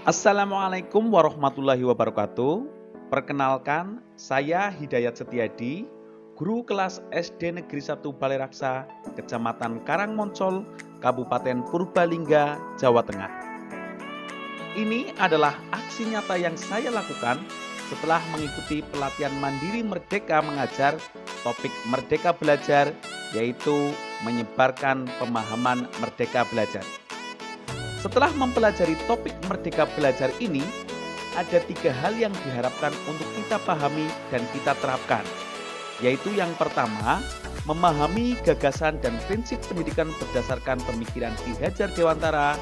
Assalamualaikum warahmatullahi wabarakatuh. Perkenalkan, saya Hidayat Setiadi, guru kelas SD Negeri 1 Balai Raksa, Kecamatan Karangmoncol, Kabupaten Purbalingga, Jawa Tengah. Ini adalah aksi nyata yang saya lakukan setelah mengikuti pelatihan mandiri Merdeka Mengajar, topik Merdeka Belajar, yaitu menyebarkan pemahaman Merdeka Belajar. Setelah mempelajari topik Merdeka Belajar ini, ada 3 hal yang diharapkan untuk kita pahami dan kita terapkan, yaitu yang pertama, memahami gagasan dan prinsip pendidikan berdasarkan pemikiran Ki Hajar Dewantara.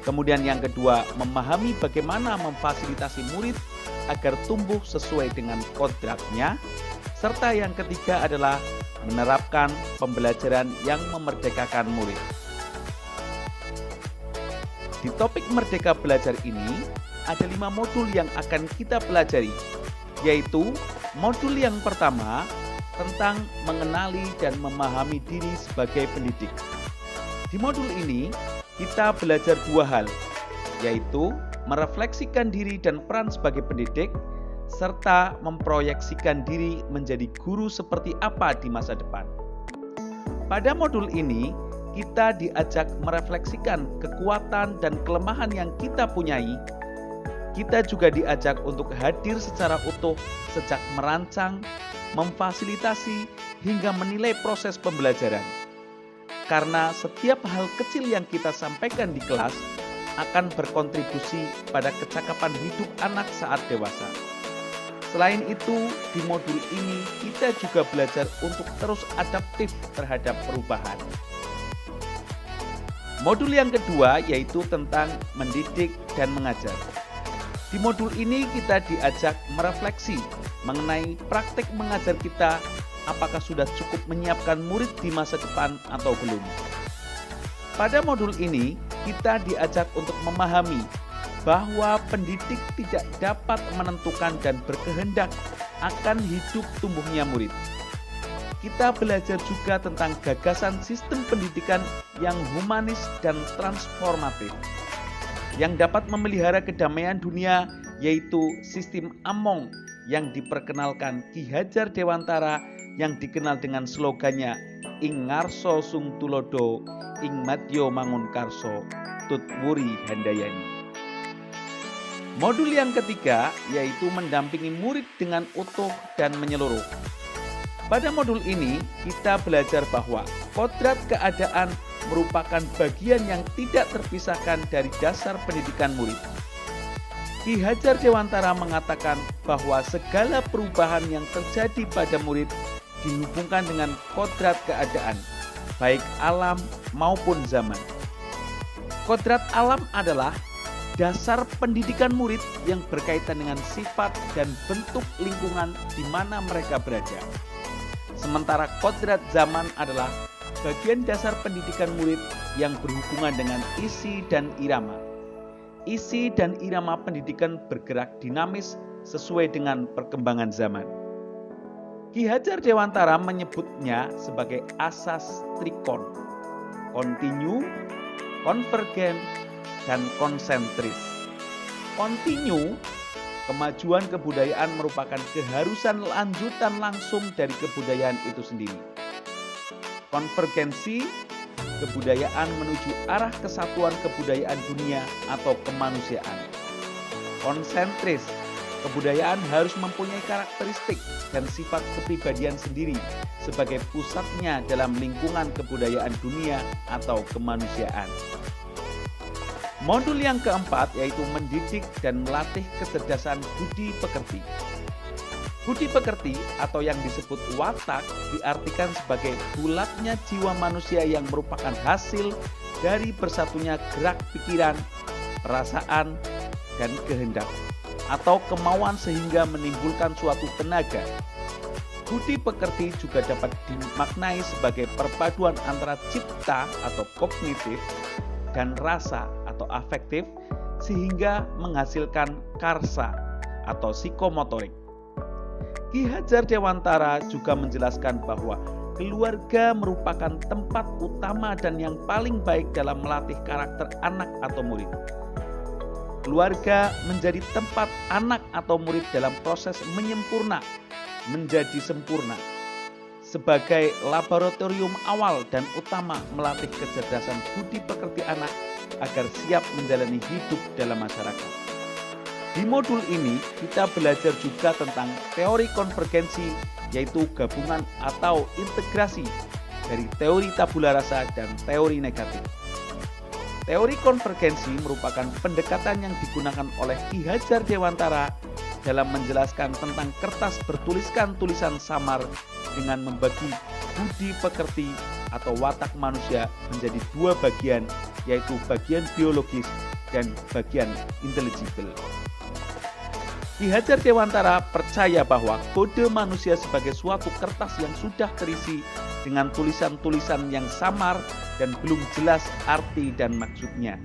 Kemudian yang kedua, memahami bagaimana memfasilitasi murid agar tumbuh sesuai dengan kodratnya. Serta yang ketiga adalah menerapkan pembelajaran yang memerdekakan murid. Di topik Merdeka Belajar ini, ada 5 modul yang akan kita pelajari, yaitu modul yang pertama tentang mengenali dan memahami diri sebagai pendidik. Di modul ini, kita belajar 2 hal, yaitu merefleksikan diri dan peran sebagai pendidik, serta memproyeksikan diri menjadi guru seperti apa di masa depan. Pada modul ini, kita diajak merefleksikan kekuatan dan kelemahan yang kita punyai. Kita juga diajak untuk hadir secara utuh sejak merancang, memfasilitasi, hingga menilai proses pembelajaran. Karena setiap hal kecil yang kita sampaikan di kelas akan berkontribusi pada kecakapan hidup anak saat dewasa. Selain itu, di modul ini kita juga belajar untuk terus adaptif terhadap perubahan. Modul yang kedua yaitu tentang mendidik dan mengajar. Di modul ini kita diajak merefleksi mengenai praktek mengajar kita, apakah sudah cukup menyiapkan murid di masa depan atau belum. Pada modul ini kita diajak untuk memahami bahwa pendidik tidak dapat menentukan dan berkehendak akan hidup tumbuhnya murid. Kita belajar juga tentang gagasan sistem pendidikan yang humanis dan transformatif, yang dapat memelihara kedamaian dunia, yaitu sistem Among yang diperkenalkan Ki Hajar Dewantara yang dikenal dengan slogannya Ing Ngarso Sung Tulodo, Ing Madya Mangun Karso, Tut Wuri Handayani. Modul yang ketiga yaitu mendampingi murid dengan utuh dan menyeluruh. Pada modul ini, kita belajar bahwa kodrat keadaan merupakan bagian yang tidak terpisahkan dari dasar pendidikan murid. Ki Hajar Dewantara mengatakan bahwa segala perubahan yang terjadi pada murid dihubungkan dengan kodrat keadaan, baik alam maupun zaman. Kodrat alam adalah dasar pendidikan murid yang berkaitan dengan sifat dan bentuk lingkungan di mana mereka berada. Sementara kodrat zaman adalah bagian dasar pendidikan murid yang berhubungan dengan isi dan irama. Isi dan irama pendidikan bergerak dinamis sesuai dengan perkembangan zaman. Ki Hajar Dewantara menyebutnya sebagai asas trikon, kontinu, konvergen, dan konsentris. Kontinu, kemajuan kebudayaan merupakan keharusan lanjutan langsung dari kebudayaan itu sendiri. Konvergensi, kebudayaan menuju arah kesatuan kebudayaan dunia atau kemanusiaan. Konsentris, kebudayaan harus mempunyai karakteristik dan sifat kepribadian sendiri sebagai pusatnya dalam lingkungan kebudayaan dunia atau kemanusiaan. Modul yang keempat yaitu mendidik dan melatih kecerdasan budi pekerti. Budi pekerti atau yang disebut watak diartikan sebagai bulatnya jiwa manusia yang merupakan hasil dari bersatunya gerak pikiran, perasaan, dan kehendak atau kemauan sehingga menimbulkan suatu tenaga. Budi pekerti juga dapat dimaknai sebagai perpaduan antara cipta atau kognitif dan rasa atau afektif sehingga menghasilkan karsa atau psikomotorik. Ki Hajar Dewantara juga menjelaskan bahwa keluarga merupakan tempat utama dan yang paling baik dalam melatih karakter anak atau murid. keluarga menjadi tempat anak atau murid dalam proses menjadi sempurna. Sebagai laboratorium awal dan utama melatih kecerdasan budi pekerti anak agar siap menjalani hidup dalam masyarakat. Di modul ini kita belajar juga tentang teori konvergensi, yaitu gabungan atau integrasi dari teori tabula rasa dan teori negatif. Teori konvergensi merupakan pendekatan yang digunakan oleh Ki Hajar Dewantara dalam menjelaskan tentang kertas bertuliskan tulisan samar dengan membagi budi pekerti atau watak manusia menjadi dua bagian, yaitu bagian biologis dan bagian intelligible. Ki Hajar Dewantara percaya bahwa kode manusia sebagai suatu kertas yang sudah terisi dengan tulisan-tulisan yang samar dan belum jelas arti dan maksudnya.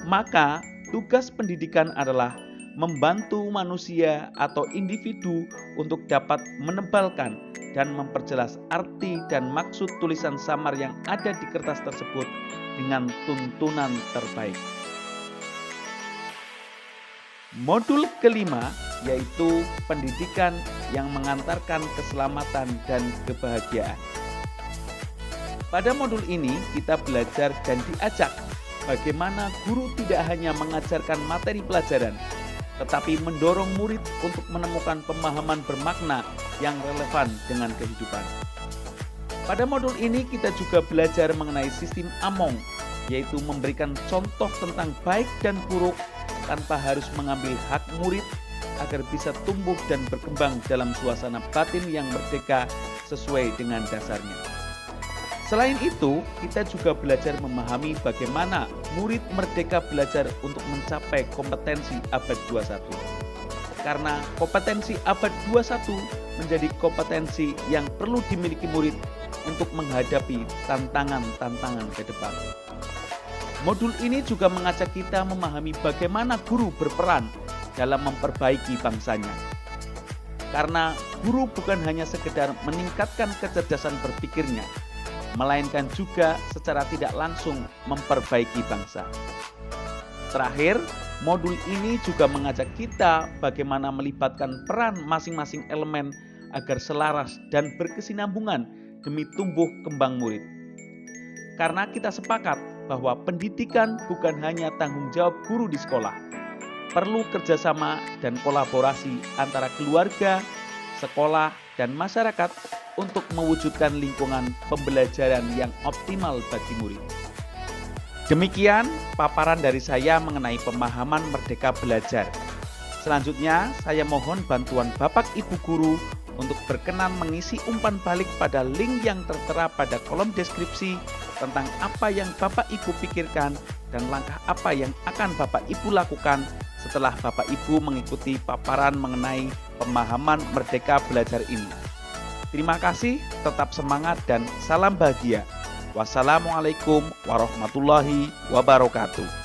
Maka tugas pendidikan adalah membantu manusia atau individu untuk dapat menebalkan dan memperjelas arti dan maksud tulisan samar yang ada di kertas tersebut dengan tuntunan terbaik. Modul kelima yaitu pendidikan yang mengantarkan keselamatan dan kebahagiaan. Pada modul ini kita belajar dan diajak bagaimana guru tidak hanya mengajarkan materi pelajaran, tetapi mendorong murid untuk menemukan pemahaman bermakna yang relevan dengan kehidupan. Pada modul ini kita juga belajar mengenai sistem Among, yaitu memberikan contoh tentang baik dan buruk tanpa harus mengambil hak murid agar bisa tumbuh dan berkembang dalam suasana batin yang merdeka sesuai dengan dasarnya. Selain itu, kita juga belajar memahami bagaimana murid merdeka belajar untuk mencapai kompetensi abad 21. Karena kompetensi abad 21 menjadi kompetensi yang perlu dimiliki murid untuk menghadapi tantangan-tantangan ke depan. Modul ini juga mengajak kita memahami bagaimana guru berperan dalam memperbaiki bangsanya. Karena guru bukan hanya sekedar meningkatkan kecerdasan berpikirnya, melainkan juga secara tidak langsung memperbaiki bangsa. Terakhir, modul ini juga mengajak kita bagaimana melibatkan peran masing-masing elemen agar selaras dan berkesinambungan demi tumbuh kembang murid. Karena kita sepakat bahwa pendidikan bukan hanya tanggung jawab guru di sekolah, perlu kerjasama dan kolaborasi antara keluarga, sekolah, dan masyarakat untuk mewujudkan lingkungan pembelajaran yang optimal bagi murid. Demikian paparan dari saya mengenai pemahaman merdeka belajar. Selanjutnya, saya mohon bantuan Bapak Ibu Guru untuk berkenan mengisi umpan balik pada link yang tertera pada kolom deskripsi tentang apa yang Bapak Ibu pikirkan dan langkah apa yang akan Bapak Ibu lakukan setelah Bapak Ibu mengikuti paparan mengenai pemahaman merdeka belajar ini. Terima kasih, tetap semangat dan salam bahagia. Wassalamualaikum warahmatullahi wabarakatuh.